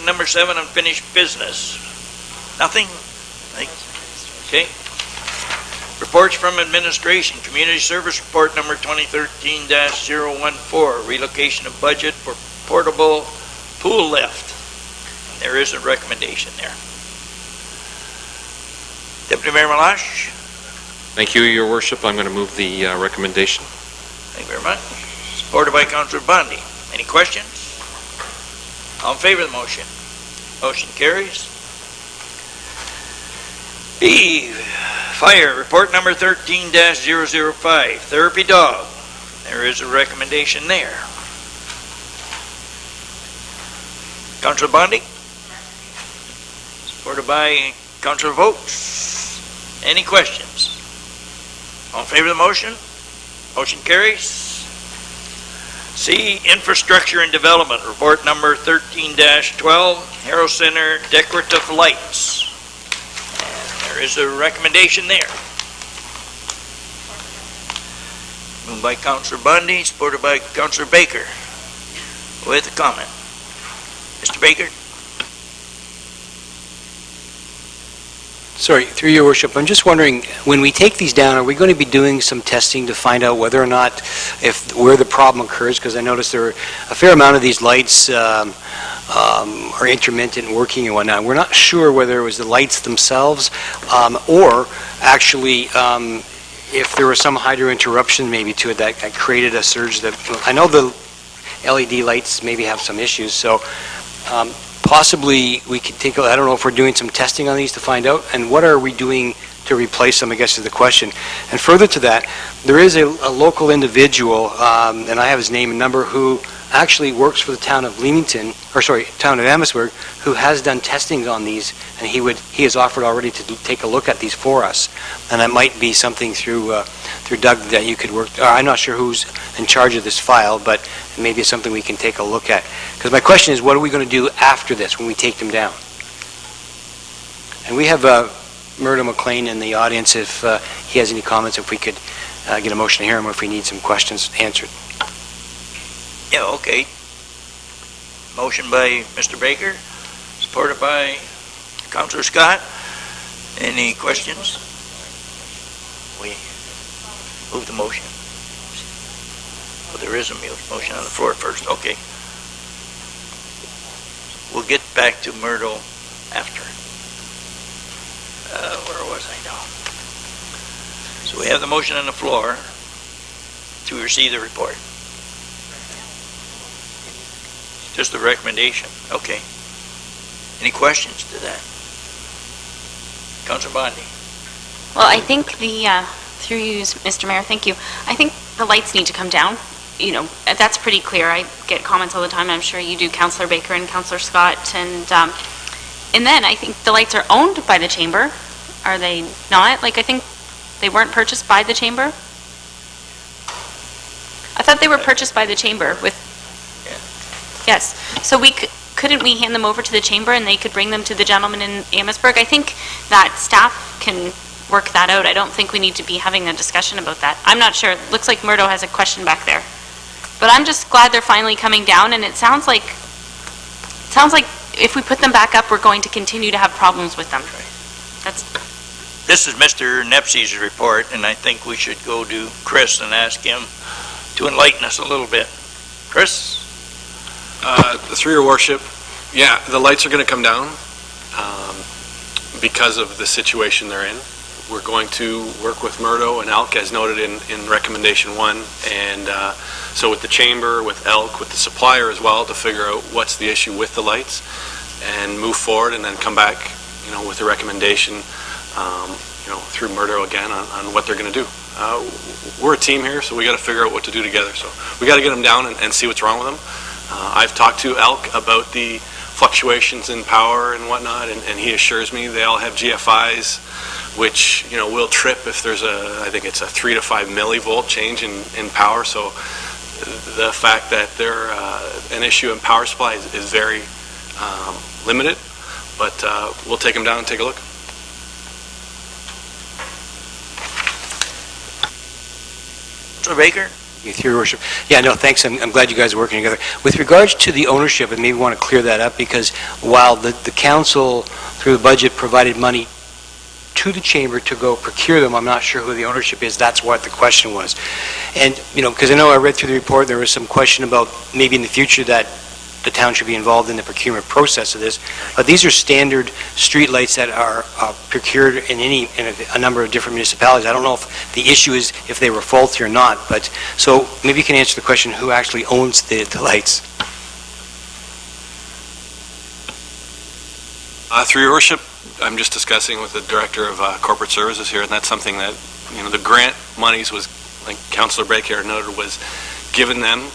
item number 7, unfinished business. Nothing? Okay. Reports from administration. Community service report number 2013-014. Relocation of budget for portable pool lift. There is a recommendation there. Deputy Mayor Malash. Thank you, Your Worship. I'm going to move the recommendation. Thank you very much. Supported by Councillor Bondi. Any questions? All in favor of the motion? Motion carries. B, fire, report number 13-005, therapy dog. There is a recommendation there. Councillor Bondi? Supported by Councillor Vokes. Any questions? All in favor of the motion? Motion carries. C, infrastructure and development, report number 13-12, Harrow Center decorative lights. There is a recommendation there. Moved by Councillor Bundy, supported by Councillor Baker. With a comment. Mr. Baker? Sorry, through your worship, I'm just wondering, when we take these down, are we going to be doing some testing to find out whether or not, where the problem occurs? Because I noticed there are a fair amount of these lights are intermittent working and whatnot. We're not sure whether it was the lights themselves or actually if there was some hydro interruption maybe to it that created a surge. That I know the LED lights maybe have some issues, so possibly we could take I don't know if we're doing some testing on these to find out, and what are we doing to replace them, I guess is the question. And further to that, there is a local individual, and I have his name and number, who actually works for the town of town of Amherstburg, who has done testing on these, and he has offered already to take a look at these for us. And that might be something through Doug that you could work. I'm not sure who's in charge of this file, but maybe it's something we can take a look at. Because my question is, what are we going to do after this when we take them down? And we have Murdo McLean in the audience if he has any comments, if we could get a motion to hear him, or if we need some questions answered. Yeah, okay. Motion by Mr. Baker, supported by Councillor Scott. Any questions? We move the motion. Well, there is a motion on the floor first. Okay. We'll get back to Murdo after. Where was I now? So we have the motion on the floor to receive the report. Just the recommendation. Okay. Any questions to that? Councillor Bondi. Well, I think through you, Mr. Mayor, thank you. I think the lights need to come down. You know, that's pretty clear. I get comments all the time. I'm sure you do, Councillor Baker and Councillor Scott. And then I think the lights are owned by the chamber. Are they not? Like, I think they weren't purchased by the chamber. I thought they were purchased by the chamber with. Yes. So couldn't we hand them over to the chamber and they could bring them to the gentleman in Amherstburg? I think that staff can work that out. I don't think we need to be having a discussion about that. I'm not sure. It looks like Murdo has a question back there. But I'm just glad they're finally coming down, and it sounds like if we put them back up, we're going to continue to have problems with them. This is Mr. Nepsey's report, and I think we should go to Chris and ask him to enlighten us a little bit. Chris? Through your worship, yeah, the lights are going to come down because of the situation they're in. We're going to work with Murdo and Elk, as noted in recommendation 1, and so with the chamber, with Elk, with the supplier as well, to figure out what's the issue with the lights and move forward, and then come back, with a recommendation, through Murdo again on what they're going to do. We're a team here, so we got to figure out what to do together. So we got to get them down and see what's wrong with them. I've talked to Elk about the fluctuations in power and whatnot, and he assures me they all have GFIs, which will trip if there's I think it's a 3 to 5 millivolt change in power. So the fact that they're an issue in power supply is very limited, but we'll take them down and take a look. Mr. Baker? Through your worship. Yeah, no, thanks. I'm glad you guys are working together. With regards to the ownership, and maybe want to clear that up, because while the council, through the budget, provided money to the chamber to go procure them, I'm not sure who the ownership is. That's what the question was. And, because I know I read through the report, there was some question about maybe in the future that the town should be involved in the procurement process of this. But these are standard streetlights that are procured in a number of different municipalities. I don't know if the issue is if they were faulty or not, but, so maybe you can answer the question, who actually owns the lights? Through your worship, I'm just discussing with the Director of Corporate Services here, and that's something that, the grant monies was, like Councilor Breaker noted, was given them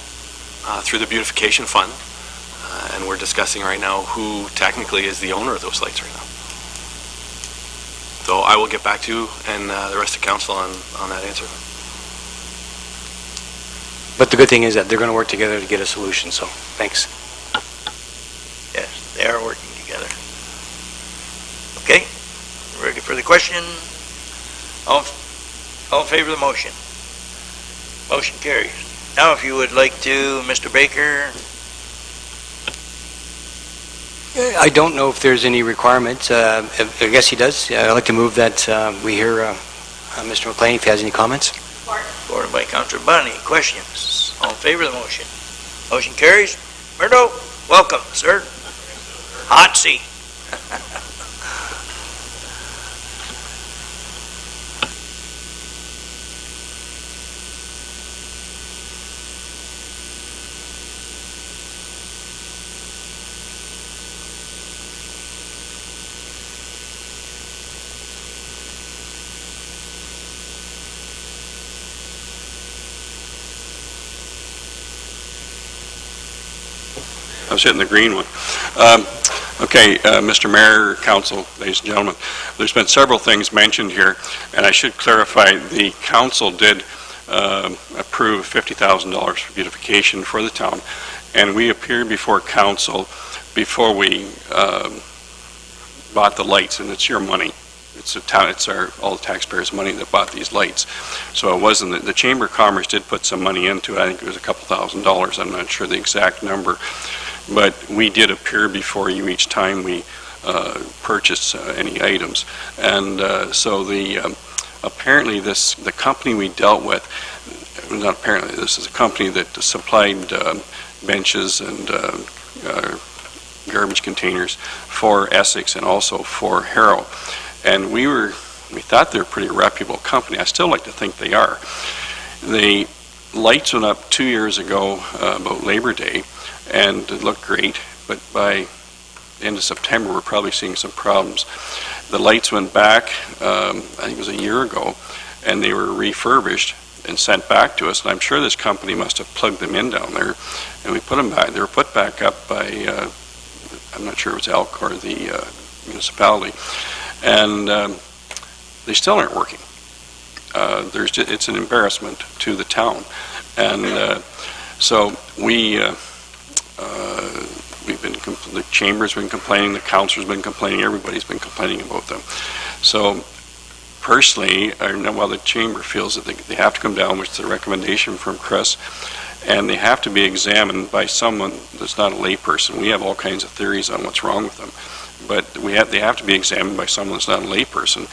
through the beautification fund. And we're discussing right now who technically is the owner of those lights right now. So I will get back to you and the rest of council on that answer. But the good thing is that they're going to work together to get a solution, so thanks. Yes, they are working together. Okay, ready for the question? All in favor of the motion? Motion carries. Now, if you would like to, Mr. Baker. I don't know if there's any requirement. I guess he does. I'd like to move that we hear Mr. McLean if he has any comments. Supported by Councilor Bunny. Questions? All in favor of the motion? Motion carries. Murdo, welcome, sir. Hot seat. I was hitting the green one. Okay, Mr. Mayor, Council, ladies and gentlemen, there's been several things mentioned here, and I should clarify, the Council did approve $50,000 for beautification for the town, and we appeared before Council before we bought the lights, and it's your money. It's the town, it's all the taxpayers' money that bought these lights. So it wasn't, the Chamber of Commerce did put some money into it. I think it was a couple $1,000s. I'm not sure the exact number. But we did appear before you each time we purchased any items. And so apparently the company we dealt with, not apparently, this is a company that supplied benches and garbage containers for Essex and also for Harrow. And we thought they were a pretty reputable company. I still like to think they are. The lights went up 2 years ago, about Labor Day, and it looked great, but by the end of September, we're probably seeing some problems. The lights went back, I think it was a year ago, and they were refurbished and sent back to us, and I'm sure this company must have plugged them in down there, and we put them back. They were put back up by, I'm not sure it was Elk or the municipality, and they still aren't working. It's an embarrassment to the town, and so the Chamber's been complaining, the Council's been complaining, everybody's been complaining about them. So personally, the Chamber feels that they have to come down, which is a recommendation from Chris, and they have to be examined by someone that's not a layperson. We have all kinds of theories on what's wrong with them, but they have to be examined by someone that's not a layperson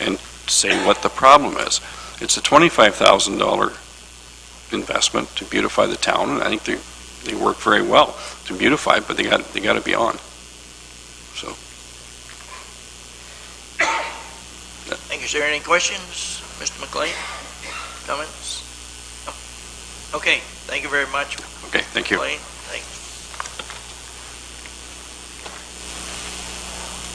and say what the problem is. It's a $25,000 investment to beautify the town, and I think they work very well to beautify, but they got to be on. So. Thank you, sir. Any questions? Mr. McLean? Comments? No. Okay, thank you very much. Okay, thank you. McLean. Thanks.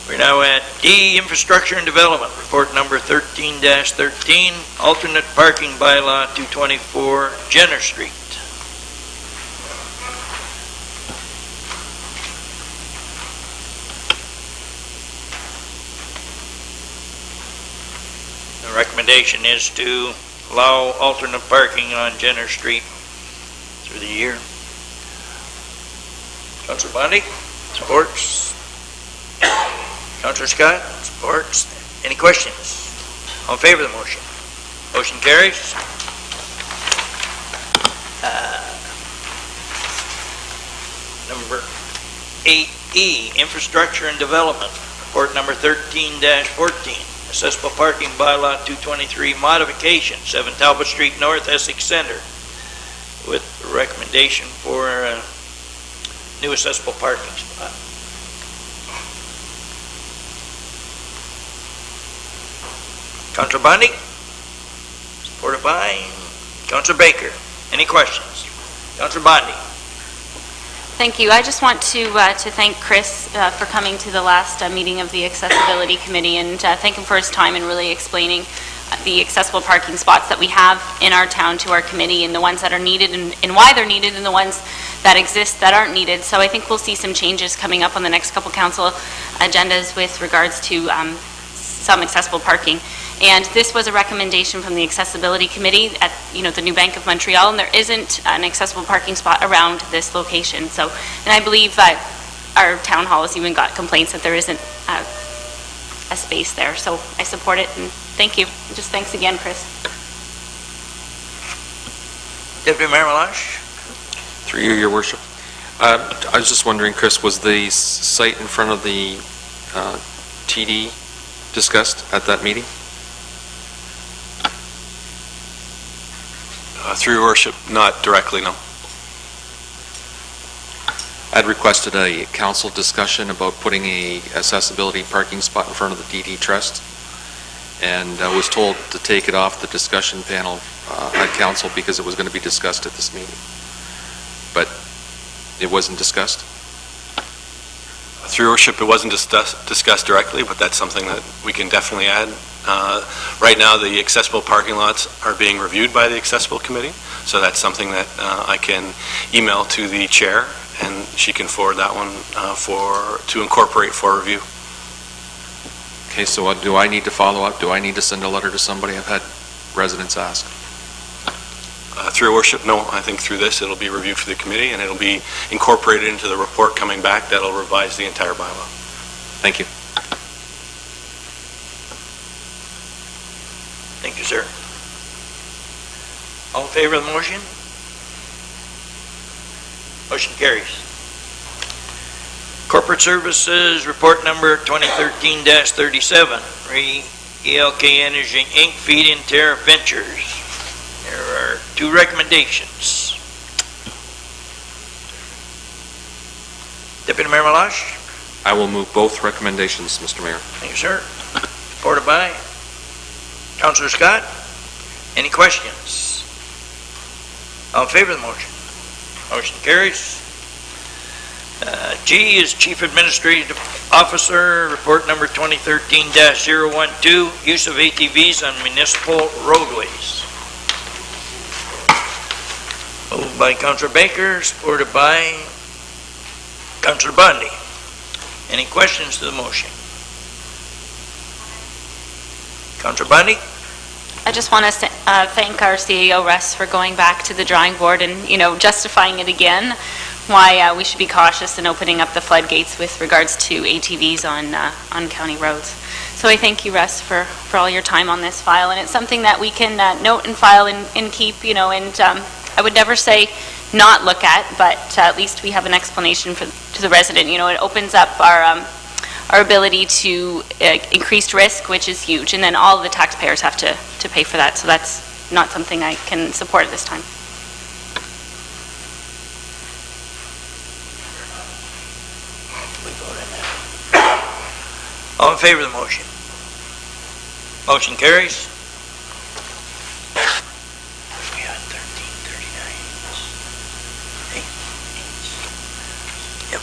We're now at D, Infrastructure and Development, report number 13-13, alternate parking bylaw 224 Jenner Street. The recommendation is to allow alternate parking on Jenner Street through the year. Councilor Bondi, supports. Councilor Scott, supports. Any questions? All in favor of the motion? Motion carries. 8E, Infrastructure and Development, report number 13-14, accessible parking bylaw 223 modification, 7 Talbot Street North, Essex Center, with recommendation for new accessible parking spot. Councilor Bundy, supported by Councilor Baker. Any questions? Councilor Bundy. Thank you. I just want to thank Chris for coming to the last meeting of the Accessibility Committee and thank him for his time and really explaining the accessible parking spots that we have in our town to our committee and the ones that are needed and why they're needed and the ones that exist that aren't needed. So I think we'll see some changes coming up on the next couple council agendas with regards to some accessible parking. And this was a recommendation from the Accessibility Committee at, the New Bank of Montreal, and there isn't an accessible parking spot around this location. So, and I believe that our town hall has even got complaints that there isn't a space there. So I support it, and thank you. Just thanks again, Chris. Deputy Mayor Malash. Through you, Your Worship. I was just wondering, Chris, was the site in front of the TD discussed at that meeting? Through your worship, not directly, no. I'd requested a council discussion about putting a accessibility parking spot in front of the DD Trust, and I was told to take it off the discussion panel at council because it was going to be discussed at this meeting. But it wasn't discussed? Through your worship, it wasn't discussed directly, but that's something that we can definitely add. Right now, the accessible parking lots are being reviewed by the Accessible Committee, so that's something that I can email to the chair, and she can forward that one to incorporate for review. Okay, so do I need to follow up? Do I need to send a letter to somebody? I've had residents ask. Through your worship, no. I think through this, it'll be reviewed for the committee, and it'll be incorporated into the report coming back that'll revise the entire bylaw. Thank you. Thank you, sir. All in favor of the motion? Motion carries. Corporate Services, report number 2013-37, ELK Energy Inc., Feed-in Tariff Ventures. There are 2 recommendations. Deputy Mayor Malash? I will move both recommendations, Mr. Mayor. Thank you, sir. Supported by Councilor Scott. Any questions? All in favor of the motion? Motion carries. G is Chief Administrative Officer, report number 2013-012, use of ATVs on municipal roadways. Moved by Councilor Baker, supported by Councilor Bundy. Any questions to the motion? Councilor Bundy? I just want to thank our CEO, Russ, for going back to the drawing board and, justifying it again, why we should be cautious in opening up the floodgates with regards to ATVs on county roads. So I thank you, Russ, for all your time on this file, and it's something that we can note and file and keep, and I would never say not look at, but at least we have an explanation to the resident. It opens up our ability to increased risk, which is huge, and then all of the taxpayers have to pay for that. So that's not something I can support at this time. All in favor of the motion? Motion carries. We had 1339. Yep.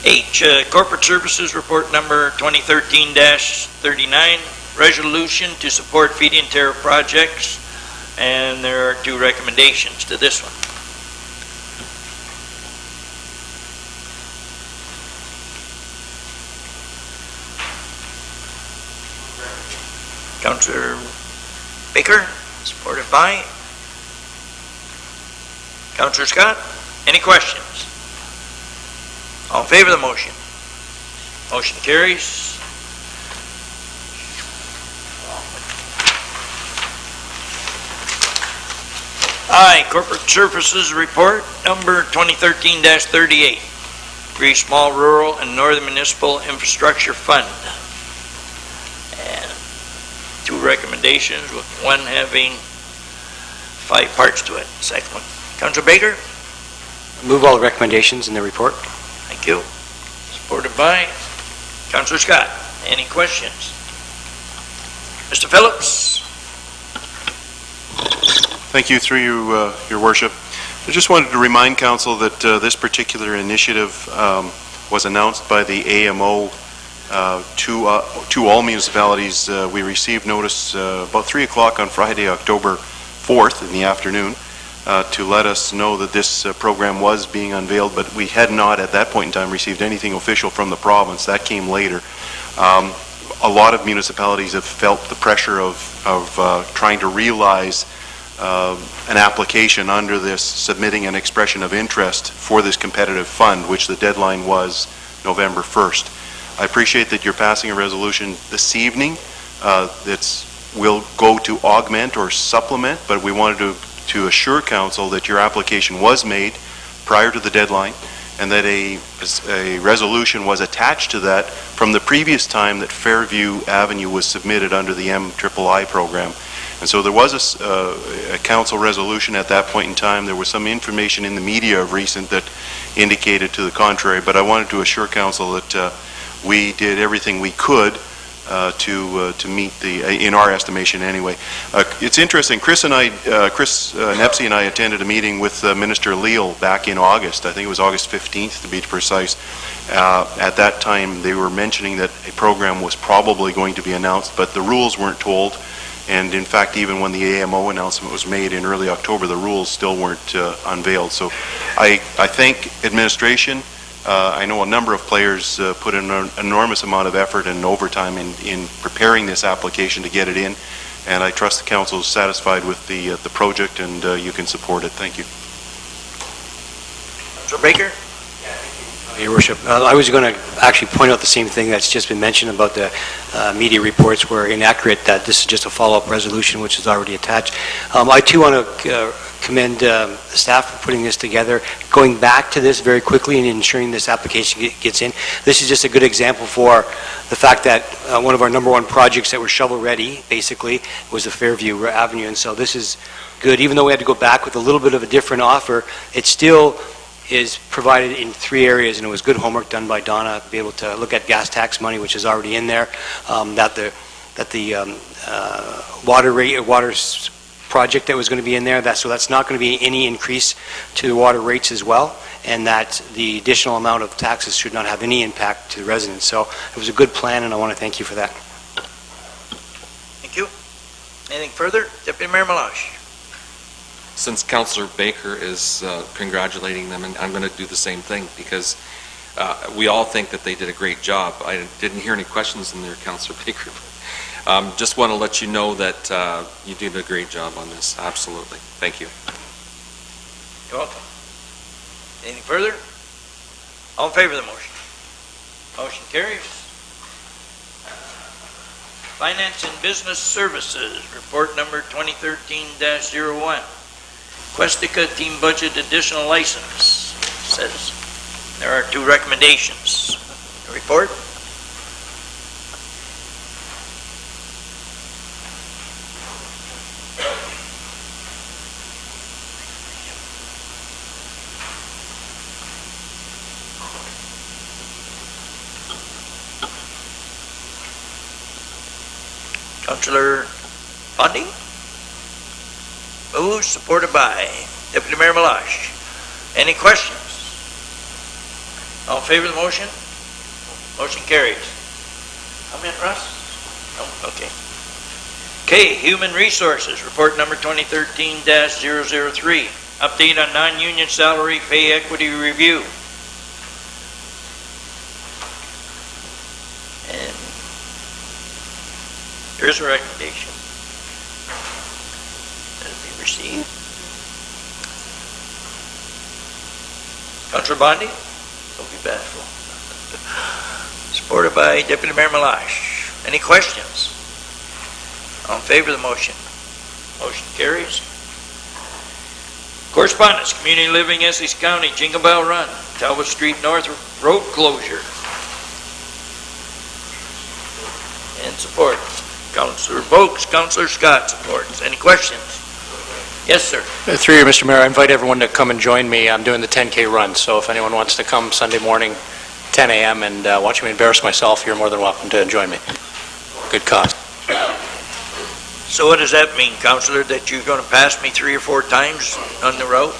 H, Corporate Services Report number 2013-39, resolution to support feed-in tariff projects, and there are 2 recommendations to this one. Councilor Baker, supported by Councilor Scott. Any questions? All in favor of the motion? Motion carries. I, Corporate Services Report number 2013-38. Three Small Rural and Northern Municipal Infrastructure Fund. And two recommendations, with one having 5 parts to it. Second one. Councilor Baker? Move all the recommendations in the report. Thank you. Supported by Councilor Scott. Any questions? Mr. Phillips? Thank you, through you, Your Worship. I just wanted to remind Council that this particular initiative was announced by the AMO to all municipalities. We received notice about 3 o'clock on Friday, October 4th in the afternoon, to let us know that this program was being unveiled, but we had not at that point in time received anything official from the province. That came later. A lot of municipalities have felt the pressure of trying to realize an application under this, submitting an expression of interest for this competitive fund, which the deadline was November 1st. I appreciate that you're passing a resolution this evening that will go to augment or supplement, but we wanted to assure Council that your application was made prior to the deadline, and that a resolution was attached to that from the previous time that Fairview Avenue was submitted under the MIII program. And so there was a council resolution at that point in time. There was some information in the media of recent that indicated to the contrary, but I wanted to assure Council that we did everything we could to meet in our estimation anyway. It's interesting, Chris Nepsey and I attended a meeting with Minister Leal back in August. I think it was August 15th to be precise. At that time they were mentioning that a program was probably going to be announced, but the rules weren't told. And in fact, even when the AMO announcement was made in early October, the rules still weren't unveiled. So I thank administration. I know a number of players put in an enormous amount of effort and overtime in preparing this application to get it in, and I trust the Council is satisfied with the project, and you can support it. Thank you. Councilor Baker? Your Worship, I was going to actually point out the same thing that's just been mentioned about the media reports were inaccurate, that this is just a follow-up resolution which is already attached. I too want to commend the staff for putting this together, going back to this very quickly and ensuring this application gets in. This is just a good example for the fact that one of our #1 projects that were shovel-ready, basically, was the Fairview Avenue, and so this is good. Even though we had to go back with a little bit of a different offer, it still is provided in 3 areas, and it was good homework done by Donna to be able to look at gas tax money, which is already in there, that the water project that was going to be in there, so that's not going to be any increase to the water rates as well, and that the additional amount of taxes should not have any impact to the residents. So it was a good plan, and I want to thank you for that. Thank you. Anything further? Deputy Mayor Malash. Since Councillor Baker is congratulating them, and I'm going to do the same thing, because we all think that they did a great job. I didn't hear any questions in there, Councillor Baker. Just want to let you know that you did a great job on this. Absolutely. Thank you. You're welcome. Anything further? All in favor of the motion? Motion carries. Finance and Business Services, report number 2013-01. Questica Team Budget Additional License. Says there are 2 recommendations. Report? Councilor Bundy? Moved, supported by Deputy Mayor Malash. Any questions? All in favor of the motion? Motion carries. Comment, Russ? No? Okay. Okay, Human Resources, report number 2013-003. Update on non-union salary pay equity review. And there's a recommendation. Received. Councilor Bondi? Don't be bashful. Supported by Deputy Mayor Malash. Any questions? All in favor of the motion? Motion carries. Correspondence, Community Living, Essex County, Jingle Bell Run. Talbot Street North road closure. And support. Councillor Vokes, Councillor Scott supports. Any questions? Yes, sir. Through you, Mr. Mayor, I invite everyone to come and join me. I'm doing the 10K run, so if anyone wants to come Sunday morning, 10 a.m., and watch me embarrass myself, you're more than welcome to join me. Good cause. So what does that mean, Councillor, that you're going to pass me 3 or 4 times on the road?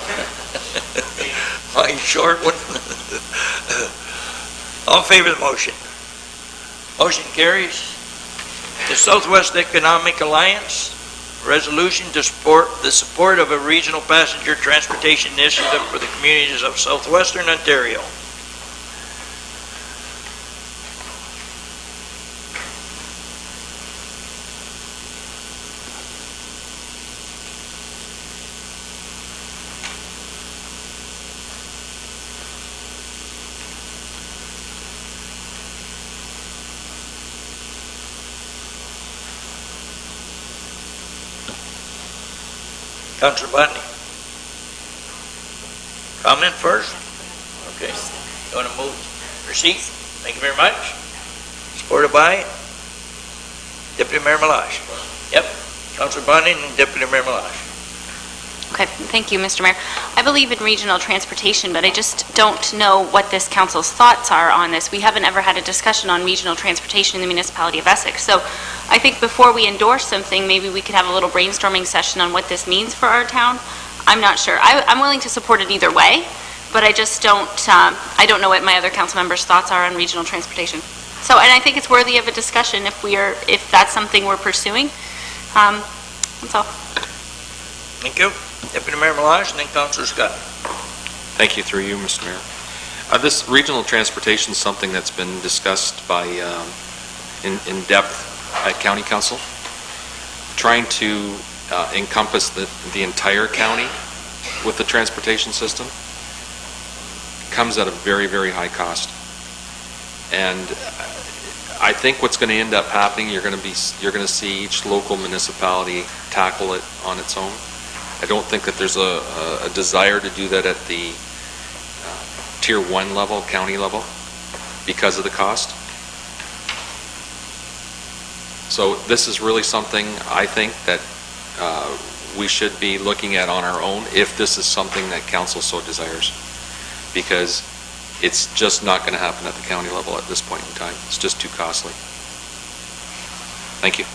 My short one? All in favor of the motion? Motion carries. The Southwest Economic Alliance resolution to support the support of a regional passenger transportation initiative for the communities of southwestern Ontario. Councillor Botany. Comment first? Okay. You want to move? Proceed? Thank you very much. Supported by Deputy Mayor Malash. Yep. Councillor Botany and Deputy Mayor Malash. Okay, thank you, Mr. Mayor. I believe in regional transportation, but I just don't know what this council's thoughts are on this. We haven't ever had a discussion on regional transportation in the municipality of Essex. So I think before we endorse something, maybe we could have a little brainstorming session on what this means for our town. I'm not sure. I'm willing to support it either way, but I just don't, I don't know what my other council members' thoughts are on regional transportation. So, and I think it's worthy of a discussion if that's something we're pursuing. That's all. Thank you. Deputy Mayor Malash and then Councillor Scott. Thank you, through you, Mr. Mayor. This regional transportation is something that's been discussed by in depth at County Council, trying to encompass the entire county with the transportation system comes at a very, very high cost. And I think what's going to end up happening, you're going to see each local municipality tackle it on its own. I don't think that there's a desire to do that at the Tier 1 level, county level, because of the cost. So this is really something I think that we should be looking at on our own if this is something that council so desires, because it's just not going to happen at the county level at this point in time. It's just too costly. Thank you.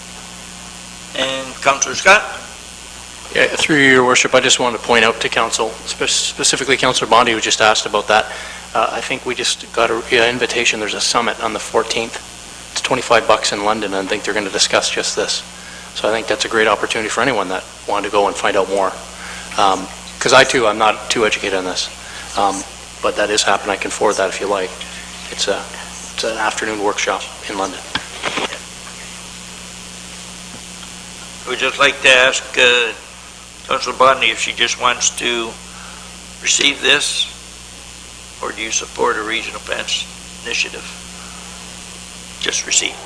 And Councillor Scott? Yeah, through your worship, I just wanted to point out to council, specifically Councillor Bondi, who just asked about that. I think we just got an invitation. There's a summit on the 14th. It's $25 in London, and I think they're going to discuss just this. So I think that's a great opportunity for anyone that wanted to go and find out more. Because I'm not too educated on this. But that is happening. I can forward that if you like. It's an afternoon workshop in London. I would just like to ask Councillor Bodney if she just wants to receive this, or do you support a regional pass initiative? Just receive.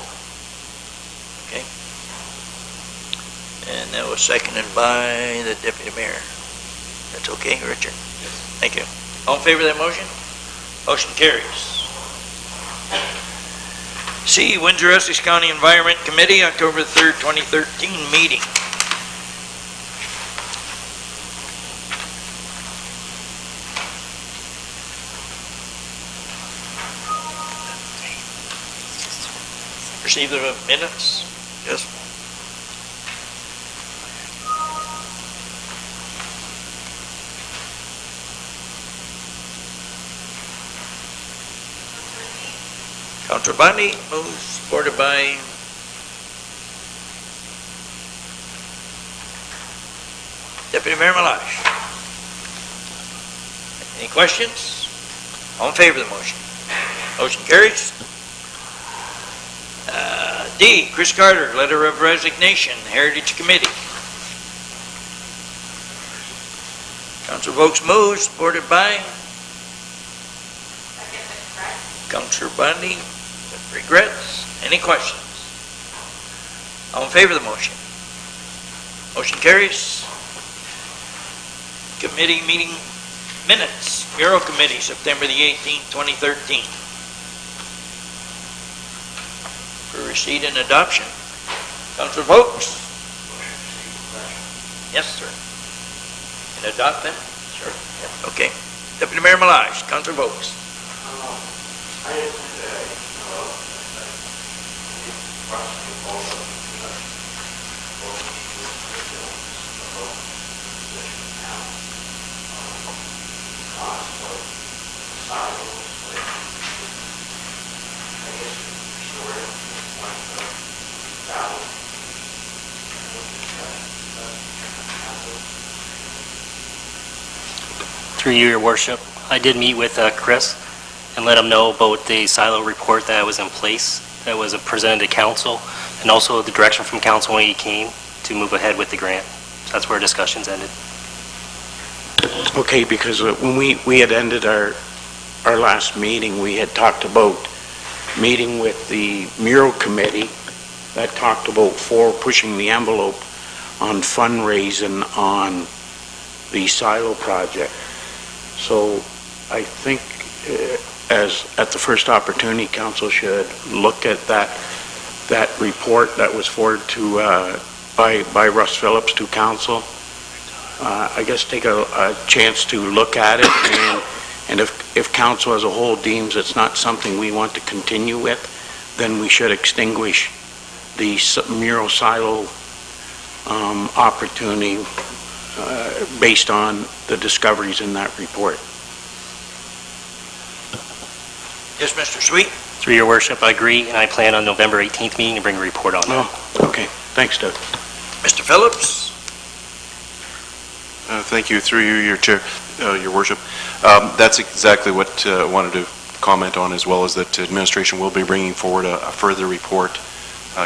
Okay. And that was seconded by the Deputy Mayor. That's okay, Richard? Thank you. All in favor of that motion? Motion carries. C, Windsor-Essex County Environment Committee, October 3rd, 2013 meeting. Receive the minutes? Yes. Councillor Bundy moves, supported by Deputy Mayor Malash. Any questions? All in favor of the motion? Motion carries. D, Chris Carter, letter of resignation, Heritage Committee. Councillor Vokes moves, supported by Councillor Bundy. Regrets. Any questions? All in favor of the motion? Motion carries. Committee meeting Minutes, Bureau Committee, September the 18th, 2013. For receipt and adoption. Councilor Vokes? Yes, sir. And adopt them? Sure. Yep, okay. Deputy Mayor Malage, Councilor Vokes. Through you, Your Worship, I did meet with Chris and let him know about the silo report that was in place, that was presented to council, and also the direction from council when he came to move ahead with the grant. So that's where discussions ended. Okay, because when we had ended our last meeting, we had talked about meeting with the mural committee that talked about pushing the envelope on fundraising on the silo project. So I think as at the first opportunity, council should look at that report that was forwarded to by Russ Phillips to council. I guess take a chance to look at it, and if council as a whole deems it's not something we want to continue with, then we should extinguish the mural silo opportunity based on the discoveries in that report. Yes, Mr. Sweet? Through Your Worship, I agree, and I plan on November 18th meeting to bring a report on that. Oh, okay. Thanks, Doug. Mr. Phillips? Thank you. Through you, Your Worship. That's exactly what I wanted to comment on, as well as that administration will be bringing forward a further report.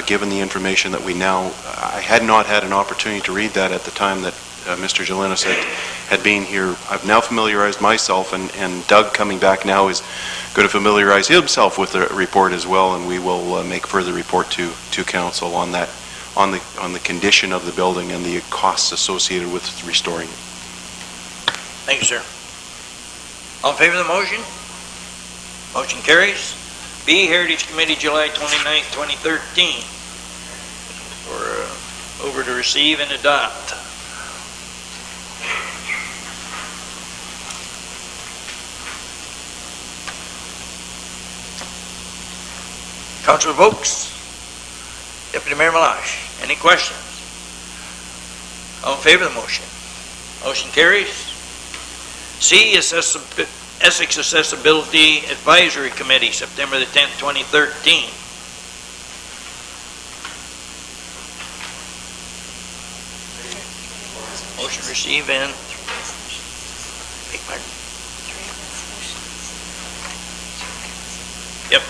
Given the information that I had not had an opportunity to read that at the time that Mr. Jelinas had been here. I've now familiarized myself, and Doug coming back now is going to familiarize himself with the report as well, and we will make further report to council on that, on the condition of the building and the costs associated with restoring it. Thank you, sir. All in favor of the motion? Motion carries. B, Heritage Committee, July 29th, 2013. For over to receive and adopt. Councilor Vokes, Deputy Mayor Malage, any questions? All in favor of the motion? Motion carries. C, Essex Accessibility Advisory Committee, September the 10th, 2013. Motion receive and beg pardon. Yep.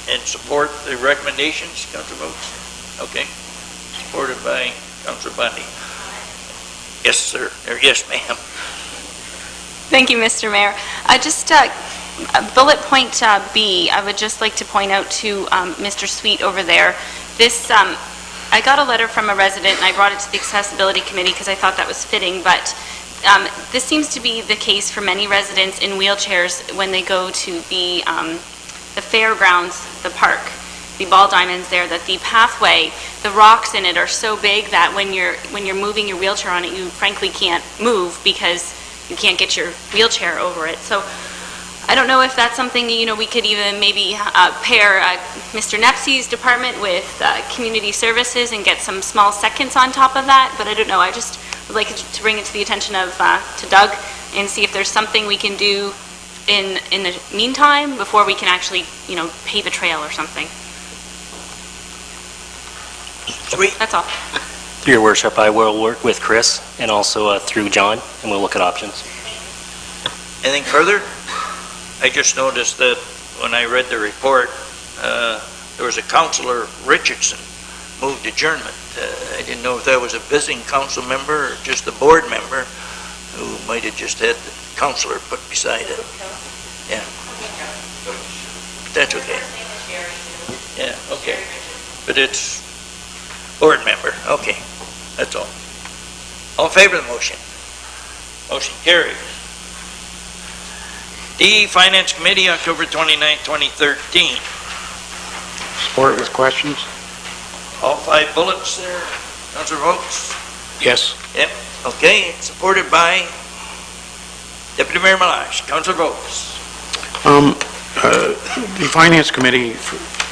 And support the recommendations, Councilor Vokes? Okay. Supported by Councilor Bundy. Yes, sir. Or yes, ma'am. Thank you, Mr. Mayor. Just bullet point B, I would just like to point out to Mr. Sweet over there. This, I got a letter from a resident, and I brought it to the Accessibility Committee because I thought that was fitting, but this seems to be the case for many residents in wheelchairs when they go to the fairgrounds, the park, the ball diamonds there, that the pathway, the rocks in it are so big that when you're moving your wheelchair on it, you frankly can't move because you can't get your wheelchair over it. So I don't know if that's something, we could even maybe pair Mr. Nepsy's department with community services and get some small seconds on top of that, but I don't know. I just would like to bring it to the attention of to Doug and see if there's something we can do in the meantime before we can actually, pave a trail or something. Sweet. That's all. Through Your Worship, I will work with Chris and also through John, and we'll look at options. Anything further? I just noticed that when I read the report, there was a Councilor Richardson moved adjournment. I didn't know if that was a visiting council member or just a board member who might have just had the councilor put beside it. Yeah. But that's okay. Yeah, okay. But it's board member. Okay. That's all. All in favor of the motion? Motion carries. D, Finance Committee, October 29, 2013. Support with questions? All 5 bullets there. Councillor Vokes? Yes. Okay, supported by Deputy Mayor Malash. Councillor Vokes? The Finance Committee,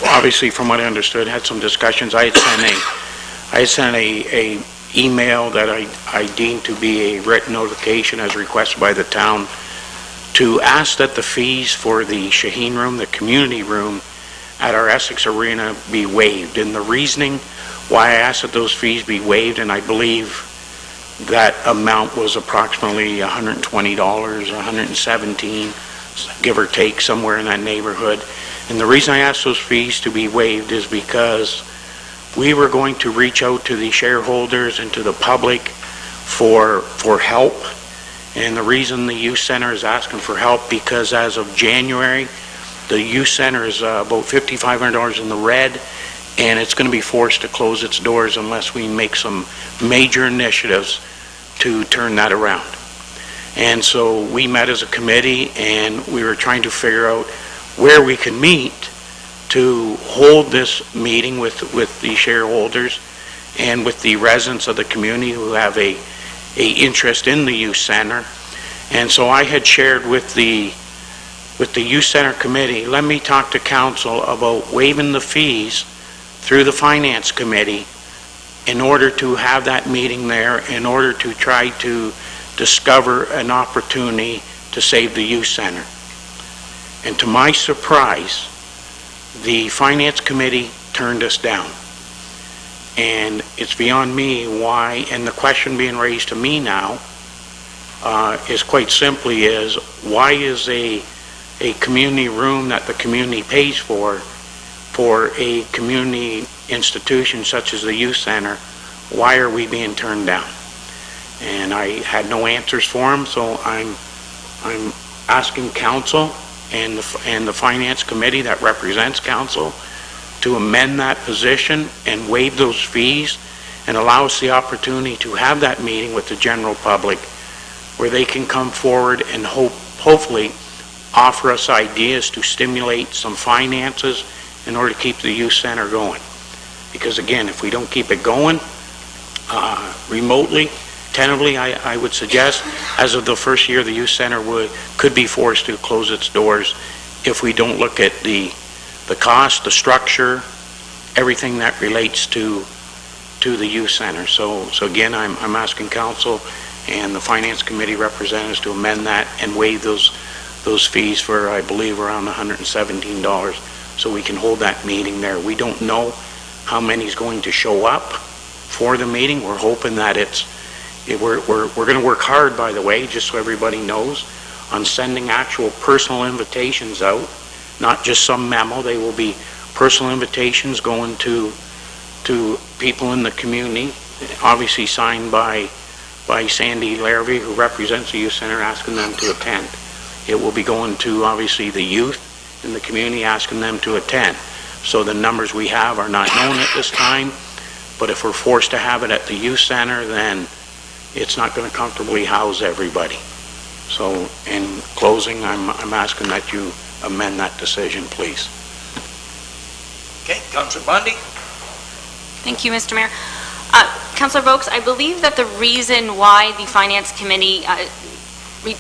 obviously, from what I understood, had some discussions. I had sent a email that I deemed to be a written notification as requested by the town to ask that the fees for the Shaheen Room, the community room at our Essex Arena, be waived. And the reasoning why I asked that those fees be waived, and I believe that amount was approximately $120, $117, give or take, somewhere in that neighborhood. And the reason I asked those fees to be waived is because we were going to reach out to the shareholders and to the public for help. And the reason the youth center is asking for help, because as of January, the youth center is about $5,500 in the red, and it's going to be forced to close its doors unless we make some major initiatives to turn that around. And so we met as a committee, and we were trying to figure out where we could meet to hold this meeting with the shareholders and with the residents of the community who have a interest in the youth center. And so I had shared with the youth center committee, let me talk to council about waiving the fees through the finance committee in order to have that meeting there, in order to try to discover an opportunity to save the youth center. And to my surprise, the finance committee turned us down. And it's beyond me why, and the question being raised to me now is quite simply is, why is a community room that the community pays for a community institution such as the youth center, why are we being turned down? And I had no answers for them, so I'm asking council and the finance committee that represents council to amend that position and waive those fees and allow us the opportunity to have that meeting with the general public where they can come forward and hopefully offer us ideas to stimulate some finances in order to keep the youth center going. Because again, if we don't keep it going remotely, tentatively, I would suggest as of the first year, the youth center could be forced to close its doors if we don't look at the cost, the structure, everything that relates to the youth center. So again, I'm asking council and the finance committee representatives to amend that and waive those fees for, I believe, around $117, so we can hold that meeting there. We don't know how many is going to show up for the meeting. We're hoping that we're going to work hard, by the way, just so everybody knows, on sending actual personal invitations out, not just some memo. They will be personal invitations going to people in the community, obviously signed by Sandy Larrabee, who represents the youth center, asking them to attend. It will be going to, obviously, the youth in the community, asking them to attend. So the numbers we have are not known at this time, but if we're forced to have it at the youth center, then it's not going to comfortably house everybody. So in closing, I'm asking that you amend that decision, please. Okay, Councillor Bondi? Thank you, Mr. Mayor. Councillor Vokes, I believe that the reason why the Finance Committee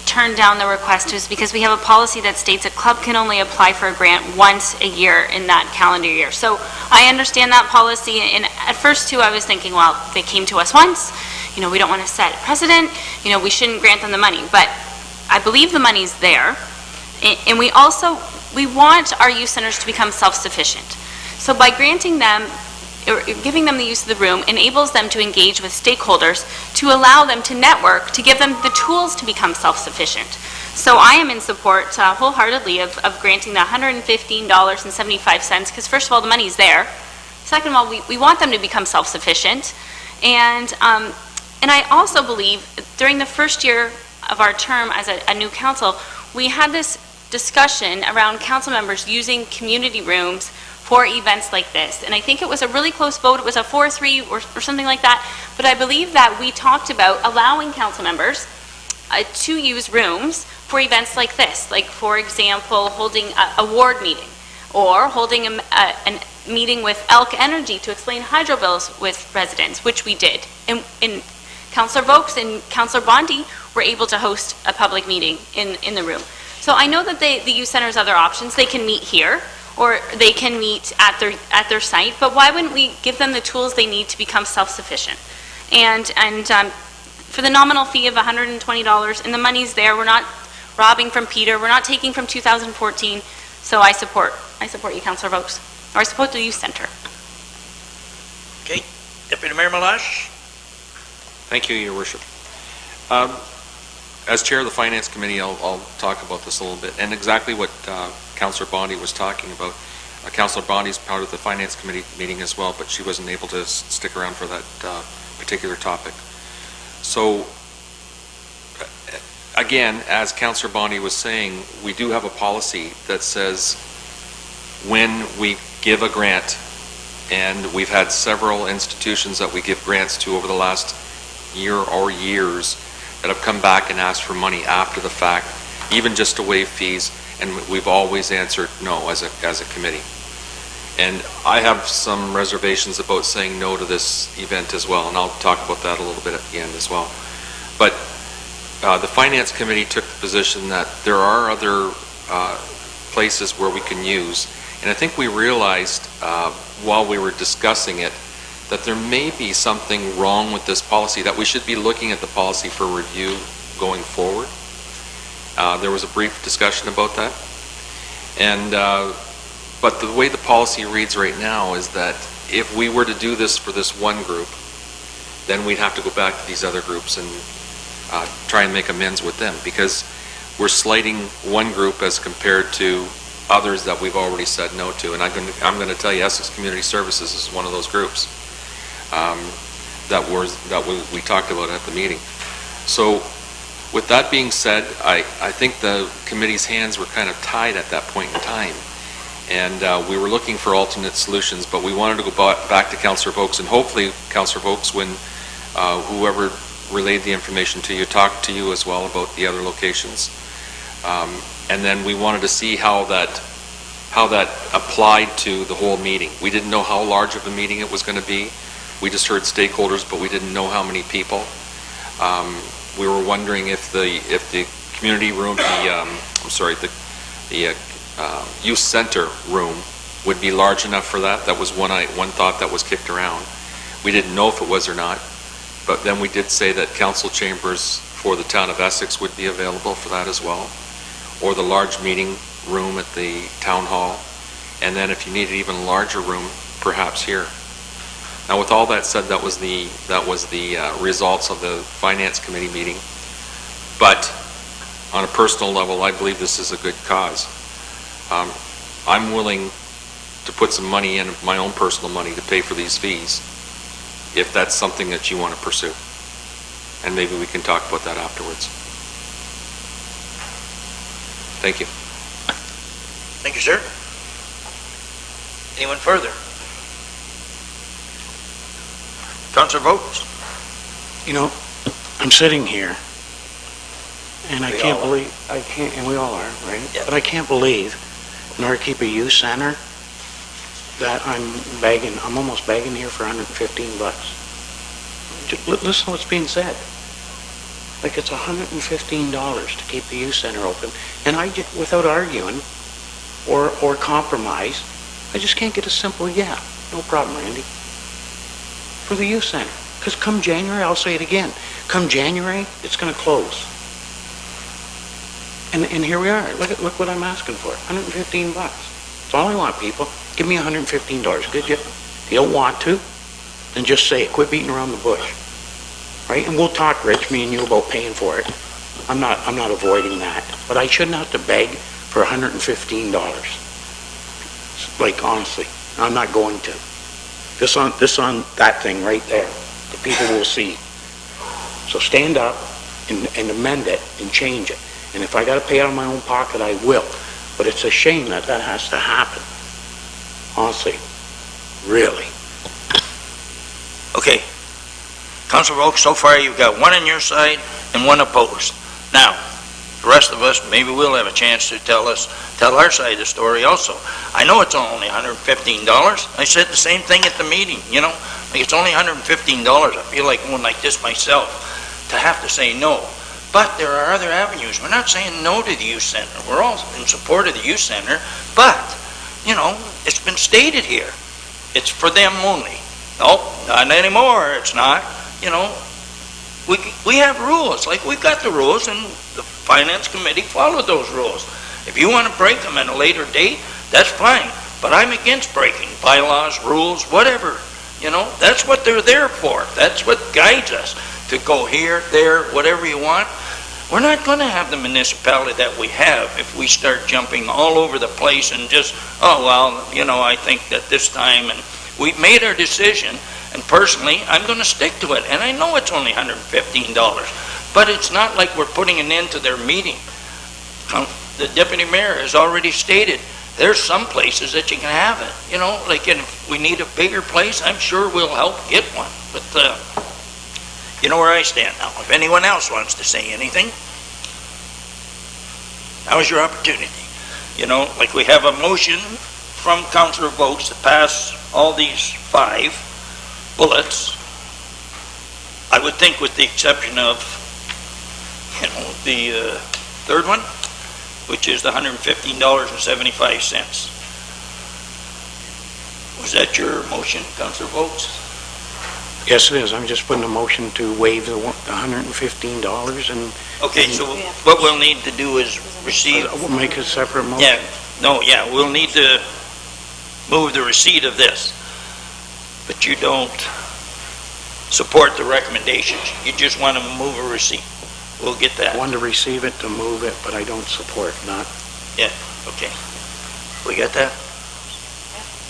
turned down the request is because we have a policy that states a club can only apply for a grant once a year in that calendar year. So I understand that policy, and at first too I was thinking, well, they came to us once, we don't want to set a precedent, we shouldn't grant them the money. But I believe the money's there, and we want our youth centers to become self-sufficient. So by granting them, or giving them the use of the room, enables them to engage with stakeholders, to allow them to network, to give them the tools to become self-sufficient. So I am in support wholeheartedly of granting the $115.75, because first of all, the money's there. Second of all, we want them to become self-sufficient. And I also believe during the first year of our term as a new council, we had this discussion around council members using community rooms for events like this. And I think it was a really close vote. It was a 4-3 or something like that. But I believe that we talked about allowing council members to use rooms for events like this, like, for example, holding a ward meeting, or holding a meeting with Elk Energy to explain hydro bills with residents, which we did. And Councillor Vokes and Councillor Bondi were able to host a public meeting in the room. So I know that the youth center has other options. They can meet here, or they can meet at their site, but why wouldn't we give them the tools they need to become self-sufficient? And for the nominal fee of $120, and the money's there, we're not robbing from Peter, we're not taking from 2014, so I support you, Councillor Vokes, or I support the youth center. Okay, Deputy Mayor Malash? Thank you, Your Worship. As Chair of the Finance Committee, I'll talk about this a little bit, and exactly what Councillor Bondi was talking about. Councillor Bondi's part of the Finance Committee meeting as well, but she wasn't able to stick around for that particular topic. So, again, as Councillor Bondi was saying, we do have a policy that says when we give a grant, and we've had several institutions that we give grants to over the last year or years that have come back and asked for money after the fact, even just to waive fees, and we've always answered no as a committee. And I have some reservations about saying no to this event as well, and I'll talk about that a little bit at the end as well. But the Finance Committee took the position that there are other places where we can use, and I think we realized while we were discussing it that there may be something wrong with this policy, that we should be looking at the policy for review going forward. There was a brief discussion about that. And but the way the policy reads right now is that if we were to do this for this one group, then we'd have to go back to these other groups and try and make amends with them, because we're slighting one group as compared to others that we've already said no to. And I'm going to tell you, Essex Community Services is one of those groups that we talked about at the meeting. So with that being said, I think the committee's hands were kind of tied at that point in time. And we were looking for alternate solutions, but we wanted to go back to Councillor Vokes, and hopefully Councillor Vokes, when whoever relayed the information to you, talked to you as well about the other locations. And then we wanted to see how that applied to the whole meeting. We didn't know how large of a meeting it was going to be. We just heard stakeholders, but we didn't know how many people. We were wondering if the community room, the youth center room would be large enough for that. That was one thought that was kicked around. We didn't know if it was or not, but then we did say that council chambers for the town of Essex would be available for that as well, or the large meeting room at the town hall, and then if you needed even larger room, perhaps here. Now, with all that said, that was the results of the Finance Committee meeting. But on a personal level, I believe this is a good cause. I'm willing to put some money in, my own personal money, to pay for these fees, if that's something that you want to pursue. And maybe we can talk about that afterwards. Thank you. Thank you, sir. Anyone further? Councillor Vokes? You know, I'm sitting here, and We can't all are. believe, and we all are, right? Yeah. But I can't believe, in order to keep a youth center, that I'm almost begging here for $115. Listen to what's being said. Like, it's $115 to keep the youth center open, and without arguing or compromise, I just can't get a simple yeah. No problem, Randy. For the youth center. Because come January, I'll say it again, come January, it's going to close. And here we are. Look what I'm asking for. $115. That's all I want, people. Give me $115. Good, you? If you don't want to, then just say it. Quit beating around the bush. Right? And we'll talk, Rich, me and you, about paying for it. I'm not avoiding that. But I shouldn't have to beg for $115. Like, honestly, I'm not going to. This on that thing right there. The people will see. So stand up and amend it and change it. And if I got to pay out of my own pocket, I will. But it's a shame that has to happen. Honestly. Really. Okay. Councillor Vokes, so far you've got one on your side and one opposed. Now, the rest of us, maybe we'll have a chance to tell our side of the story also. I know it's only $115. I said the same thing at the meeting, like it's only $115. I feel like going like this myself to have to say no. But there are other avenues. We're not saying no to the youth center. We're all in support of the youth center, but, it's been stated here. It's for them only. No, not anymore, it's not. We have rules, like we've got the rules, and the Finance Committee followed those rules. If you want to break them at a later date, that's fine, but I'm against breaking bylaws, rules, whatever. That's what they're there for. That's what guides us, to go here, there, whatever you want. We're not going to have the municipality that we have if we start jumping all over the place and just, I think that this time, and we've made our decision, and personally, I'm going to stick to it. And I know it's only $115, but it's not like we're putting an end to their meeting. The deputy mayor has already stated, there's some places that you can have it. Like if we need a bigger place, I'm sure we'll help get one. But you know where I stand now. If anyone else wants to say anything, now is your opportunity. Like we have a motion from Councillor Votes to pass all these 5 bullets. I would think with the exception of, the third one, which is the $115.75. Was that your motion, Councillor Votes? Yes, it is. I'm just putting a motion to waive the $115 and... Okay, so what we'll need to do is receive... We'll make a separate motion. We'll need to move the receipt of this. But you don't support the recommendations. You just want to move a receipt. We'll get that. I want to receive it, to move it, but I don't support, not... Yeah, okay. We got that?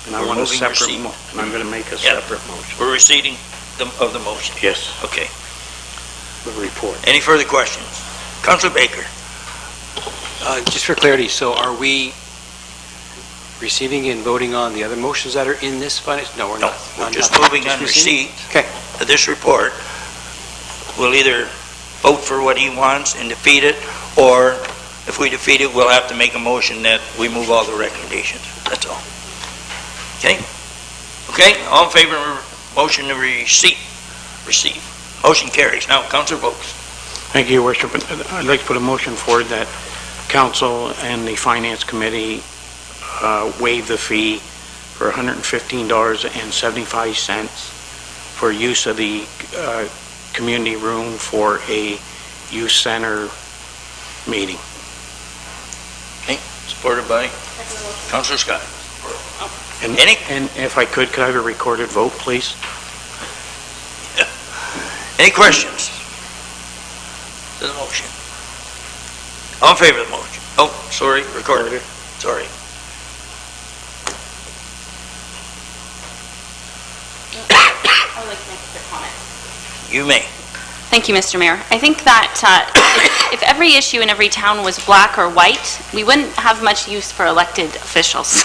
And I We're want a moving separate, receipt. and I'm going to make a Yeah. separate motion. We're receding of the motion. Yes, Okay. the report. Any further questions? Councillor Baker? Just for clarity, so are we receiving and voting on the other motions that are in this finance? No, we're No, not. we're just Nothing. moving Just on receiving? receipt Okay. of this report. We'll either vote for what he wants and defeat it, or if we defeat it, we'll have to make a motion that we move all the recommendations. That's all. Okay? Okay, all in favor of motion to receive? Motion carries. Now, Councillor Votes. Thank you, Your Worship. I'd like to put a motion forward that council and the finance committee waive the fee for $115.75 for use of the community room for a youth center meeting. Okay, supported by Councillor Scott. And Any? and if I could I have a recorded vote, please? Any questions to the motion? All in favor of the motion? Oh, sorry, recorded. Sorry. I'd like to make a quick comment. You may. Thank you, Mr. Mayor. I think that if every issue in every town was black or white, we wouldn't have much use for elected officials.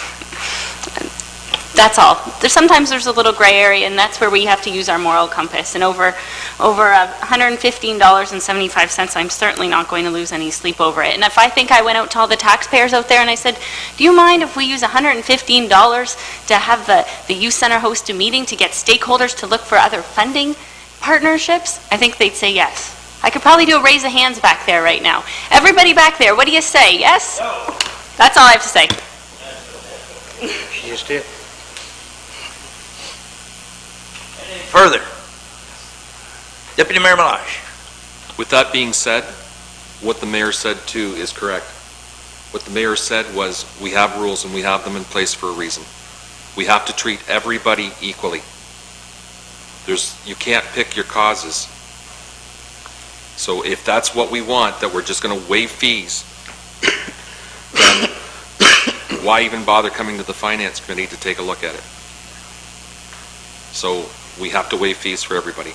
That's all. Sometimes there's a little gray area, and that's where we have to use our moral compass. And over $115.75, I'm certainly not going to lose any sleep over it. And if I think I went out to all the taxpayers out there and I said, do you mind if we use $115 to have the youth center host a meeting to get stakeholders to look for other funding partnerships? I think they'd say yes. I could probably do a raise of hands back there right now. Everybody back there, what do you say? Yes? No. That's all I have to say. She just did. Further. Deputy Mayor Meloche. With that being said, what the mayor said too is correct. What the mayor said was, we have rules and we have them in place for a reason. We have to treat everybody equally. You can't pick your causes. So if that's what we want, that we're just going to waive fees, then why even bother coming to the finance committee to take a look at it? So we have to waive fees for everybody.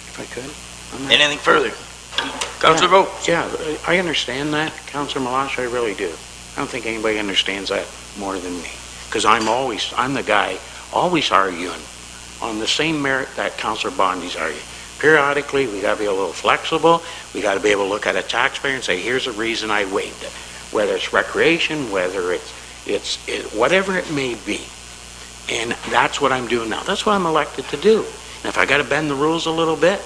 If I could? Anything further? Councillor Vogt. Yeah, I understand that, Councillor Meloche, I really do. I don't think anybody understands that more than me. Because I'm the guy always arguing on the same merit that Councillor Bondi's arguing. periodically, we gotta be a little flexible, we gotta be able to look at a taxpayer and say, here's a reason I waived it. Whether it's recreation, whether it's whatever it may be. And that's what I'm doing now. That's what I'm elected to do. And if I gotta bend the rules a little bit,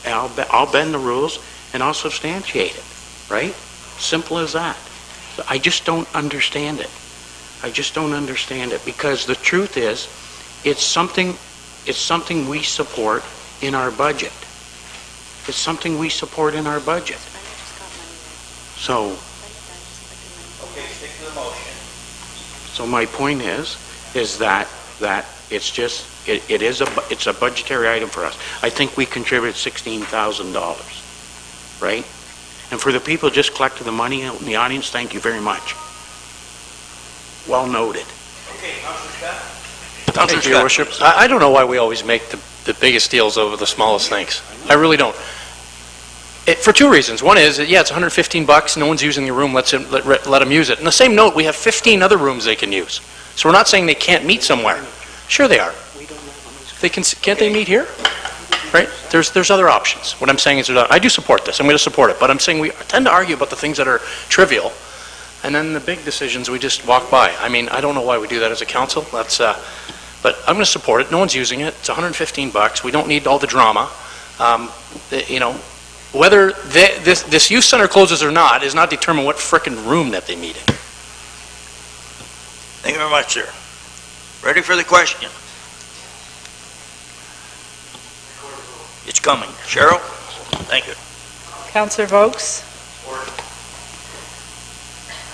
I'll bend the rules and I'll substantiate it, right? Simple as that. I just don't understand it. I just don't understand it, because the truth is, it's something we support in our budget. It's something we support in our budget. So, Okay, stick to the motion. so my point is that it's just, it's a budgetary item for us. I think we contributed $16,000, right? And for the people just collecting the money out in the audience, thank you very much. Well noted. Okay, Councilor Scott? Thank you, Your Worship. I don't know why we always make the biggest deals over the smallest things. I really don't. For two reasons. One is, yeah, it's $115, no one's using the room, let them use it. On the same note, we have 15 other rooms they can use. So we're not saying they can't meet somewhere. Sure they are. Can't they meet here? Right? There's other options. What I'm saying is, I do support this, I'm going to support it, but I'm saying we tend to argue about the things that are trivial, and then the big decisions we just walk by. I mean, I don't know why we do that as a council. But I'm going to support it. No one's using it. It's $115. We don't need all the drama. Whether this youth center closes or not is not determined what frickin' room that they meet in. Thank you very much, sir. Ready for the question? It's coming. Cheryl? Thank you. Councillor Vokes?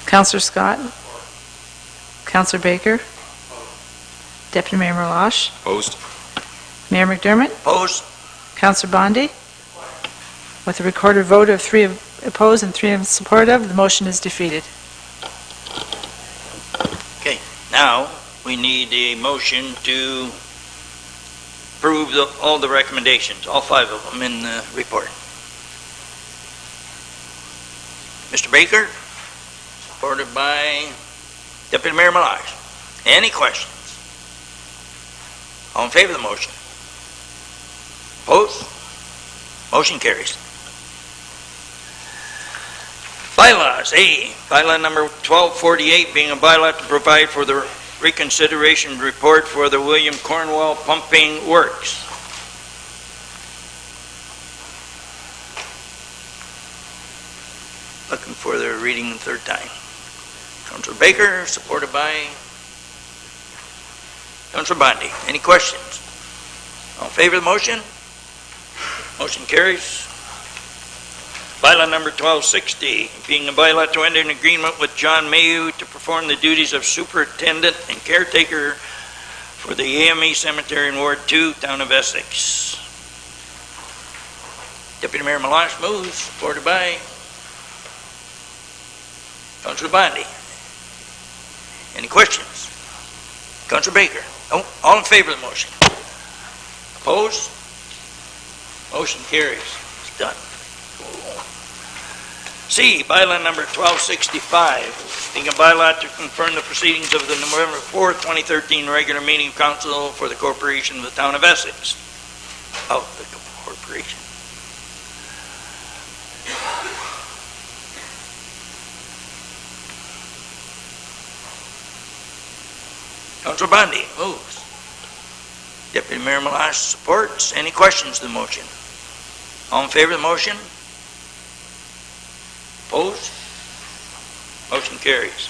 Councillor Scott? Councillor Baker? Deputy Mayor Miralash? Opposed? Mayor McDermott? Opposed? Councillor Bondi? With a recorded vote of 3 opposed and 3 in support of, the motion is defeated. Okay, now we need a motion to approve all the recommendations, all 5 of them in the report. Mr. Baker, supported by Deputy Mayor Miralash. Any questions? All in favor of the motion? Opposed? Motion carries. Bylaws. A, bylaw number 1248 being a bylaw to provide for the reconsideration report for the William Cornwall Pumping Works. Looking for the reading the third time. Councilor Baker, supported by Councilor Bondi. Any questions? All in favor of the motion? Motion carries. Bylaw number 1260, being a bylaw to enter an agreement with John Mayu to perform the duties of superintendent and caretaker for the AME Cemetery in Ward 2, Town of Essex. Deputy Mayor Miralash moves, supported by Councilor Bondi. Any questions? Councilor Baker. Oh, all in favor of the motion? Opposed? Motion carries. It's done. C, bylaw number 1265, being a bylaw to confirm the proceedings of the November 4th, 2013 regular meeting of council for the corporation of the town of Essex. Oh, the corporation. Councilor Bondi moves. Deputy Mayor Miralash supports. Any questions to the motion? All in favor of the motion? Opposed? Motion carries.